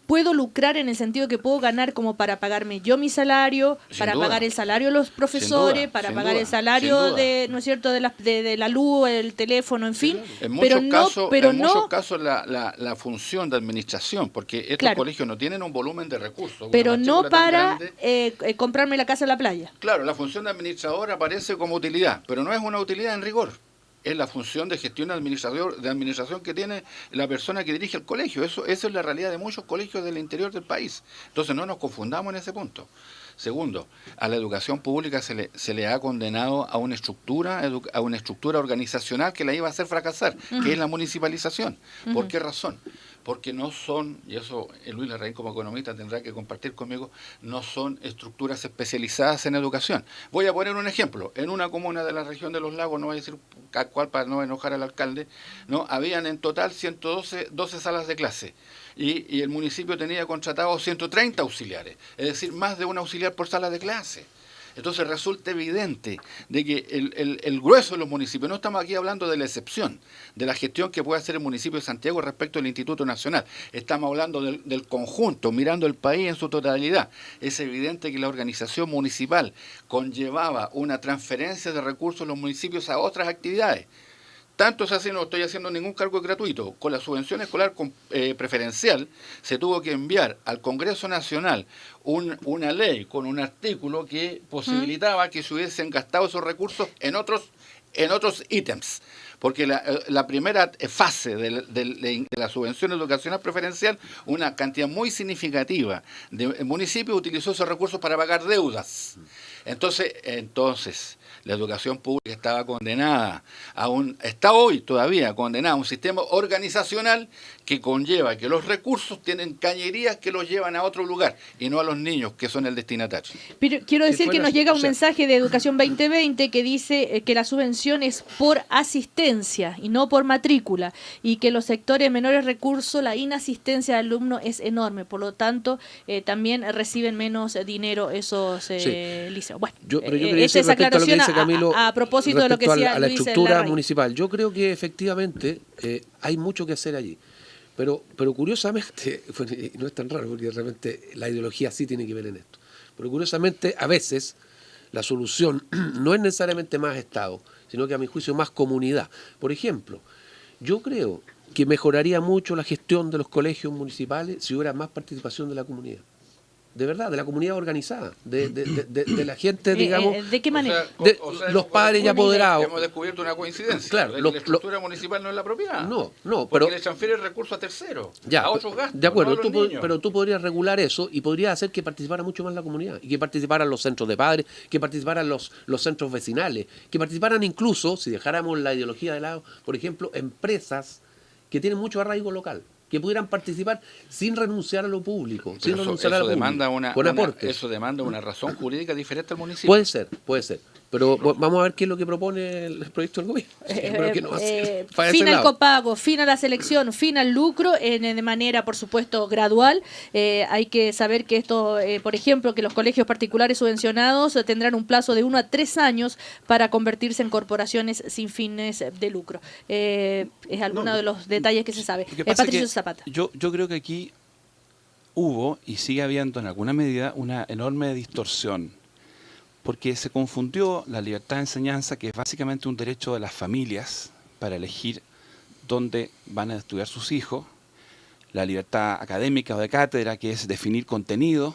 ¿puedo lucrar en el sentido que puedo ganar como para pagarme yo mi salario, para pagar el salario de los profesores, para pagar el salario de, ¿no es cierto?, de la luz, el teléfono, en fin? En muchos casos la función de administración, porque estos colegios no tienen un volumen de recursos. Pero no para comprarme la casa en la playa. Claro, la función de administrador aparece como utilidad, pero no es una utilidad en rigor. Es la función de gestión de administración que tiene la persona que dirige el colegio. Eso es la realidad de muchos colegios del interior del país. Entonces no nos confundamos en ese punto. Segundo, a la educación pública se le ha condenado a una estructura organizacional que la iba a hacer fracasar, que es la municipalización. ¿Por qué razón? Porque no son, y eso Luis Larraín como economista tendrá que compartir conmigo, no son estructuras especializadas en educación. Voy a poner un ejemplo. En una comuna de la región de Los Lagos, no voy a decir a cuál para no enojar al alcalde, ¿no? Habían en total 12 salas de clase y el municipio tenía contratado 130 auxiliares, es decir, más de un auxiliar por sala de clase. Entonces resulta evidente de que el grueso de los municipios, no estamos aquí hablando de la excepción, de la gestión que puede hacer el municipio de Santiago respecto al Instituto Nacional, estamos hablando del conjunto, mirando el país en su totalidad. Es evidente que la organización municipal conllevaba una transferencia de recursos de los municipios a otras actividades. Tanto es así, no estoy haciendo ningún cargo gratuito. Con la subvención escolar preferencial se tuvo que enviar al Congreso Nacional una ley con un artículo que posibilitaba que se hubiesen gastado esos recursos en otros ítems. Porque la primera fase de la subvención educacional preferencial, una cantidad muy significativa de municipios utilizó esos recursos para pagar deudas. Entonces la educación pública estaba condenada está hoy todavía condenada a un sistema organizacional que conlleva que los recursos tienen cañerías que los llevan a otro lugar y no a los niños que son el destinatario. Pero quiero decir que nos llega un mensaje de Educación 2020 que dice que la subvención es por asistencia y no por matrícula, y que los sectores de menores recursos la inasistencia de alumnos es enorme, por lo tanto también reciben menos dinero esos liceos. Bueno, esa aclaración a propósito de lo que decía a la estructura municipal. Yo creo que efectivamente hay mucho que hacer allí. Pero curiosamente, y no es tan raro porque realmente la ideología sí tiene que ver en esto, pero curiosamente a veces la solución no es necesariamente más Estado, sino que a mi juicio más comunidad. Por ejemplo, yo creo que mejoraría mucho la gestión de los colegios municipales si hubiera más participación de la comunidad. De verdad, de la comunidad organizada, de la gente, digamos... ¿De qué manera? Los padres ya apoderados. Hemos descubierto una coincidencia. Claro, la estructura municipal no es la propiedad. No, porque le transfiere recursos a terceros, a otros gastos. De acuerdo, pero tú podrías regular eso y podrías hacer que participara mucho más la comunidad, y que participaran los centros de padres, que participaran los centros vecinales, que participaran incluso, si dejáramos la ideología de lado, por ejemplo, empresas que tienen mucho arraigo local, que pudieran participar sin renunciar a lo público, con aportes. Eso demanda una razón jurídica diferente al municipio. Puede ser. Pero vamos a ver qué es lo que propone el proyecto del gobierno. Fin al copago, fin a la selección, fin al lucro, de manera, por supuesto, gradual. Hay que saber que esto, por ejemplo, que los colegios particulares subvencionados tendrán un plazo de 1 a 3 años para convertirse en corporaciones sin fines de lucro. Es alguno de los detalles que se sabe. Patricio Zapata. Yo creo que aquí hubo y sigue habiendo en alguna medida una enorme distorsión, porque se confundió la libertad de enseñanza, que es básicamente un derecho de las familias para elegir dónde van a estudiar sus hijos, la libertad académica o de cátedra, que es definir contenido,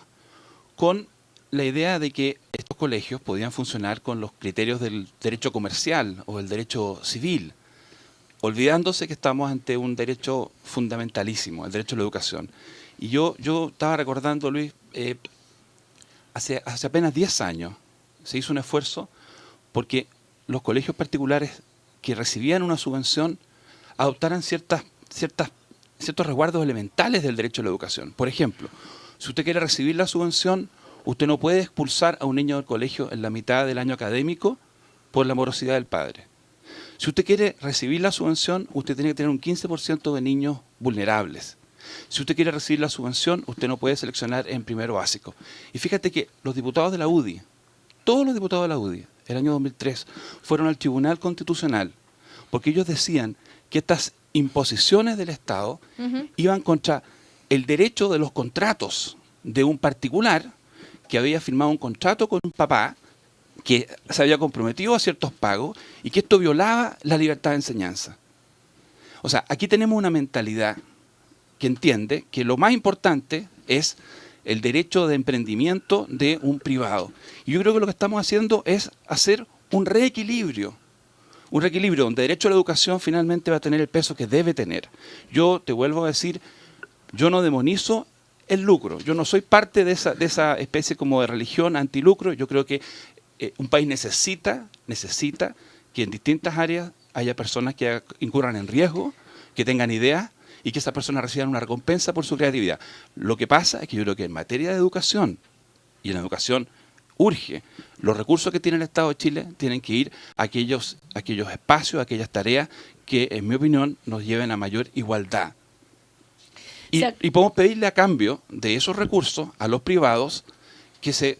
con la idea de que estos colegios podían funcionar con los criterios del derecho comercial o el derecho civil, olvidándose que estamos ante un derecho fundamentalísimo, el derecho a la educación. Y yo estaba recordando, Luis, hace apenas 10 años, se hizo un esfuerzo porque los colegios particulares que recibían una subvención adoptaran ciertos resguardos elementales del derecho a la educación. Por ejemplo, si usted quiere recibir la subvención, usted no puede expulsar a un niño del colegio en la mitad del año académico por la morosidad del padre. Si usted quiere recibir la subvención, usted tiene que tener un 15% de niños vulnerables. Si usted quiere recibir la subvención, usted no puede seleccionar en primero básico. Y fíjate que los diputados de la UDI, todos los diputados de la UDI, el año 2003, fueron al Tribunal Constitucional porque ellos decían que estas imposiciones del Estado iban contra el derecho de los contratos de un particular que había firmado un contrato con un papá que se había comprometido a ciertos pagos y que esto violaba la libertad de enseñanza. O sea, aquí tenemos una mentalidad que entiende que lo más importante es el derecho de emprendimiento de un privado. Y yo creo que lo que estamos haciendo es hacer un reequilibrio donde el derecho a la educación finalmente va a tener el peso que debe tener. Yo te vuelvo a decir, yo no demonizo el lucro, yo no soy parte de esa especie como de religión antilucro. Yo creo que un país necesita que en distintas áreas haya personas que incurran en riesgo, que tengan ideas, y que esas personas reciban una recompensa por su creatividad. Lo que pasa es que yo creo que en materia de educación, y en la educación urge, los recursos que tiene el Estado de Chile tienen que ir a aquellos espacios, a aquellas tareas que, en mi opinión, nos lleven a mayor igualdad. Y podemos pedirle a cambio de esos recursos a los privados que se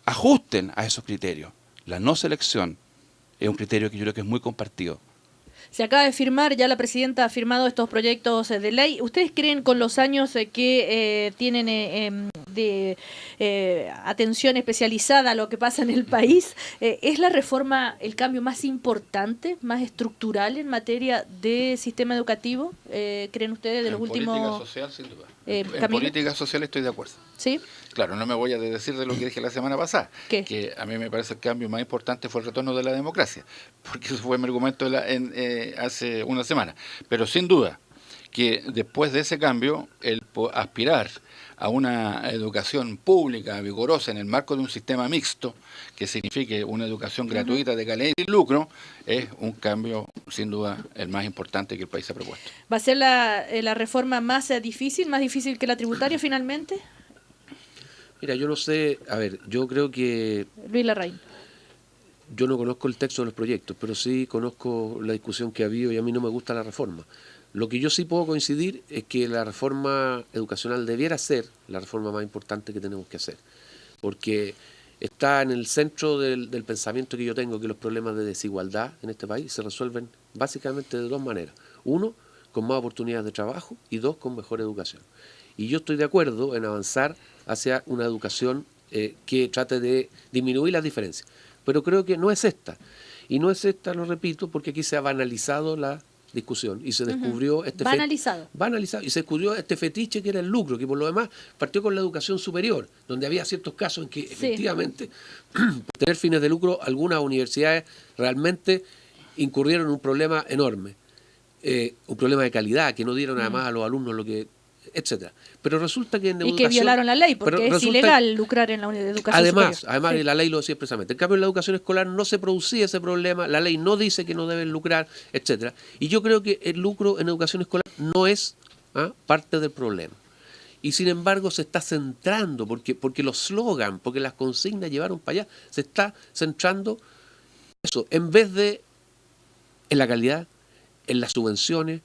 ajusten a esos criterios. La no selección es un criterio que yo creo que es muy compartido. Se acaba de firmar, ya la presidenta ha firmado estos proyectos de ley. ¿Ustedes creen con los años que tienen de atención especializada a lo que pasa en el país, es la reforma el cambio más importante, más estructural en materia de sistema educativo? ¿Creen ustedes de los últimos...? En política social, sin duda. En política social estoy de acuerdo. ¿Sí? Claro, no me voy a decir de lo que dije la semana pasada. ¿Qué? Que a mí me parece el cambio más importante fue el retorno de la democracia, porque eso fue mi argumento hace una semana. Pero sin duda que después de ese cambio, el aspirar a una educación pública, vigorosa, en el marco de un sistema mixto, que signifique una educación gratuita, de calidad y sin lucro, es un cambio, sin duda, el más importante que el país ha propuesto. ¿Va a ser la reforma más difícil que la tributaria finalmente? Mira, yo no sé, a ver, yo creo que... Luis Larraín. Yo no conozco el texto de los proyectos, pero sí conozco la discusión que ha habido y a mí no me gusta la reforma. Lo que yo sí puedo coincidir es que la reforma educacional debiera ser la reforma más importante que tenemos que hacer, porque está en el centro del pensamiento que yo tengo, que los problemas de desigualdad en este país se resuelven básicamente de dos maneras. Uno, con más oportunidades de trabajo, y dos, con mejor educación. Y yo estoy de acuerdo en avanzar hacia una educación que trate de disminuir las diferencias. Pero creo que no es esta. Y no es esta, lo repito, porque aquí se ha banalizado la discusión y se descubrió banalizado, y se descubrió este fetiche que era el lucro, que por lo demás partió con la educación superior, donde había ciertos casos en que efectivamente, por tener fines de lucro, algunas universidades realmente incurrieron en un problema enorme, un problema de calidad, que no dieron además a los alumnos lo que, etcétera. Pero resulta que en educación... Y que violaron la ley, porque es ilegal lucrar en la educación superior. Además, y la ley lo decía expresamente. En cambio, en la educación escolar no se producía ese problema, la ley no dice que no deben lucrar, etcétera. Y yo creo que el lucro en educación escolar no es parte del problema. Y sin embargo se está centrando, porque los slogans, porque las consignas llevaron para allá, se está centrando eso, en vez de en la calidad, en las subvenciones,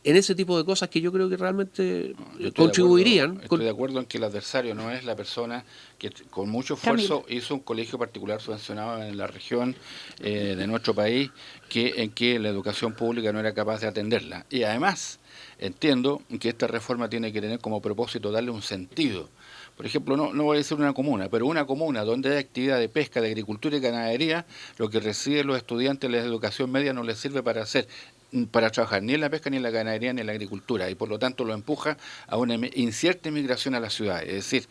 en ese tipo de cosas que yo creo que realmente contribuirían. Estoy de acuerdo en que el adversario no es la persona que con mucho esfuerzo hizo un colegio particular subvencionado en la región de nuestro país, en que la educación pública no era capaz de atenderla. Y además entiendo que esta reforma tiene que tener como propósito darle un sentido. Por ejemplo, no voy a decir una comuna, pero una comuna donde hay actividad de pesca, de agricultura y ganadería, lo que reciben los estudiantes de la educación media no les sirve para trabajar ni en la pesca, ni en la ganadería, ni en la agricultura, y por lo tanto lo empuja a una incierta inmigración a las ciudades. Es decir,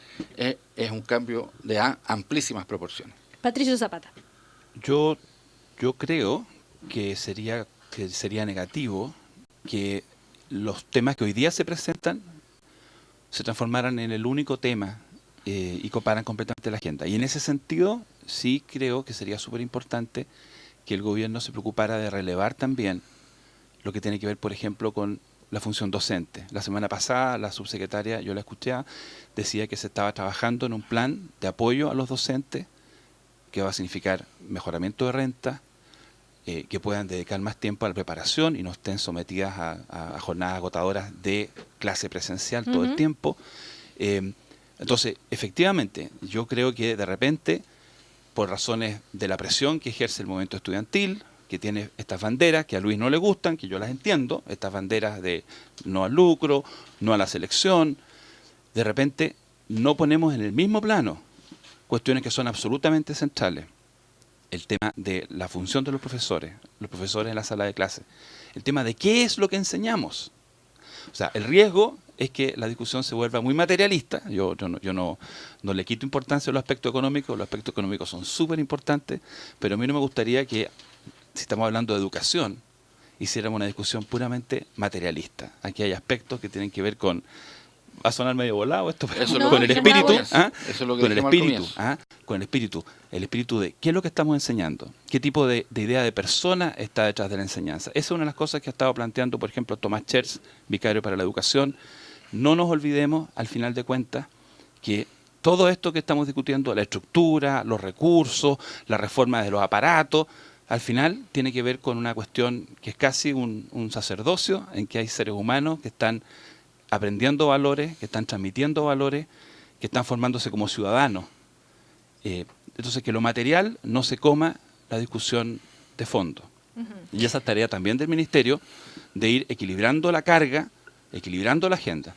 es un cambio de amplísimas proporciones. Patricio Zapata. Yo creo que sería negativo que los temas que hoy día se presentan se transformaran en el único tema y coparan completamente la agenda. Y en ese sentido, sí creo que sería súper importante que el gobierno se preocupara de relevar también lo que tiene que ver, por ejemplo, con la función docente. La semana pasada, la subsecretaria, yo la escuché, decía que se estaba trabajando en un plan de apoyo a los docentes que va a significar mejoramiento de renta, que puedan dedicar más tiempo a la preparación y no estén sometidas a jornadas agotadoras de clase presencial todo el tiempo. Entonces, efectivamente, yo creo que de repente, por razones de la presión que ejerce el movimiento estudiantil, que tiene estas banderas que a Luis no le gustan, que yo las entiendo, estas banderas de no al lucro, no a la selección, de repente no ponemos en el mismo plano cuestiones que son absolutamente centrales. El tema de la función de los profesores en la sala de clase, el tema de qué es lo que enseñamos. O sea, el riesgo es que la discusión se vuelva muy materialista. Yo no le quito importancia a los aspectos económicos son súper importantes, pero a mí no me gustaría que, si estamos hablando de educación, hiciéramos una discusión puramente materialista. Aquí hay aspectos que tienen que ver con, va a sonar medio volado esto, pero con el espíritu, con el espíritu de qué es lo que estamos enseñando, qué tipo de idea de persona está detrás de la enseñanza. Esa es una de las cosas que ha estado planteando, por ejemplo, Tomás Cherz, vicario para la educación. No nos olvidemos, al final de cuentas, que todo esto que estamos discutiendo, la estructura, los recursos, la reforma de los aparatos, al final tiene que ver con una cuestión que es casi un sacerdocio, en que hay seres humanos que están aprendiendo valores, que están transmitiendo valores, que están formándose como ciudadanos. Entonces, que lo material no se coma la discusión de fondo. Y esa tarea también del Ministerio, de ir equilibrando la carga, equilibrando la agenda.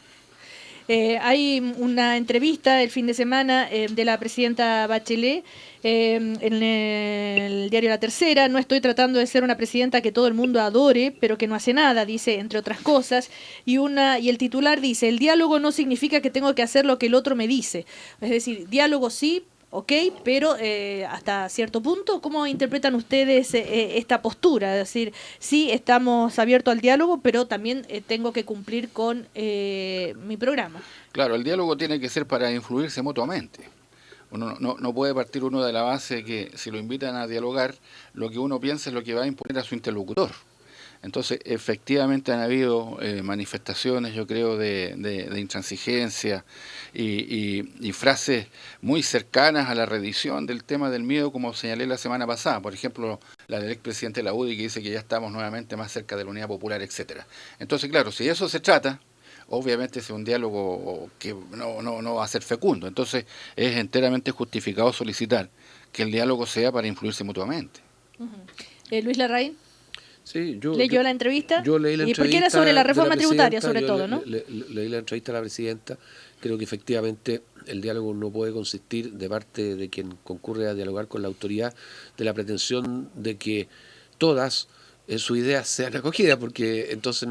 Hay una entrevista el fin de semana de la presidenta Bachelet en el diario La Tercera. No estoy tratando de ser una presidenta que todo el mundo adore, pero que no hace nada, dice, entre otras cosas. Y el titular dice, el diálogo no significa que tengo que hacer lo que el otro me dice. Es decir, diálogo sí, ok, pero hasta cierto punto, ¿cómo interpretan ustedes esta postura? Es decir, sí, estamos abiertos al diálogo, pero también tengo que cumplir con mi programa. Claro, el diálogo tiene que ser para influirse mutuamente. Uno no puede partir uno de la base que si lo invitan a dialogar, lo que uno piensa es lo que va a imponer a su interlocutor. Entonces, efectivamente han habido manifestaciones, yo creo, de intransigencia y frases muy cercanas a la redición del tema del miedo, como señalé la semana pasada. Por ejemplo, la del expresidente de la UDI que dice que ya estamos nuevamente más cerca de la unidad popular, etcétera. Entonces, claro, si de eso se trata, obviamente es un diálogo que no va a ser fecundo. Entonces, es enteramente justificado solicitar que el diálogo sea para influirse mutuamente. Luis Larraín. Sí, ¿Leyó la entrevista? Yo leí la entrevista. ¿Y por qué era sobre la reforma tributaria, sobre todo, no? Leí la entrevista a la presidenta. Creo que efectivamente el diálogo no puede consistir de parte de quien concurre a dialogar con la autoridad de la pretensión de que todas sus ideas sean acogidas, porque entonces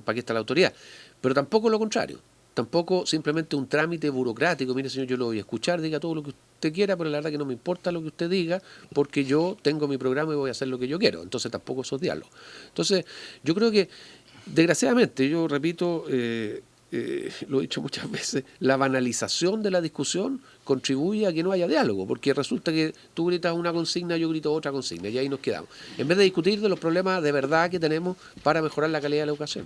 ¿para qué está la autoridad? Pero tampoco lo contrario. Tampoco simplemente un trámite burocrático. Mire, señor, yo lo voy a escuchar, diga todo lo que usted quiera, pero la verdad que no me importa lo que usted diga, porque yo tengo mi programa y voy a hacer lo que yo quiero. Entonces tampoco esos diálogos. Entonces, yo creo que, desgraciadamente, yo repito, lo he dicho muchas veces, la banalización de la discusión contribuye a que no haya diálogo, porque resulta que tú gritas una consigna, yo grito otra consigna, y ahí nos quedamos. En vez de discutir de los problemas de verdad que tenemos para mejorar la calidad de la educación.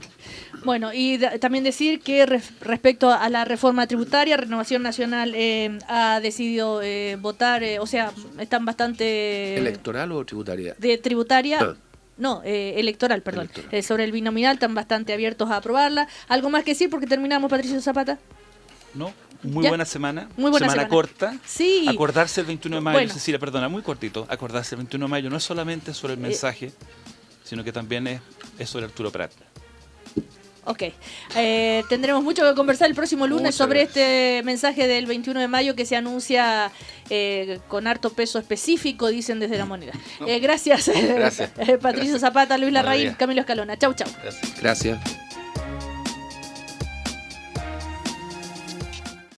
Bueno, y también decir que respecto a la reforma tributaria, Renovación Nacional ha decidido votar, o sea, están bastante... ¿Electoral o tributaria? De tributaria... No, electoral, perdón. Electoral. Sobre el binominal están bastante abiertos a aprobarla. ¿Algo más que decir? Porque terminamos, Patricio Zapata. No, muy buena semana. Muy buena semana corta. Sí. Acordarse el 21 de mayo, Cecilia, perdona, muy cortito. Acordarse el 21 de mayo no es solamente sobre el mensaje, sino que también es sobre Arturo Prat. Ok. Tendremos mucho que conversar el próximo lunes sobre este mensaje del 21 de mayo que se anuncia con harto peso específico, dicen desde La Moneda. Gracias. Patricio Zapata, Luis Larraín, Camilo Escalona. Chau, chau. Gracias.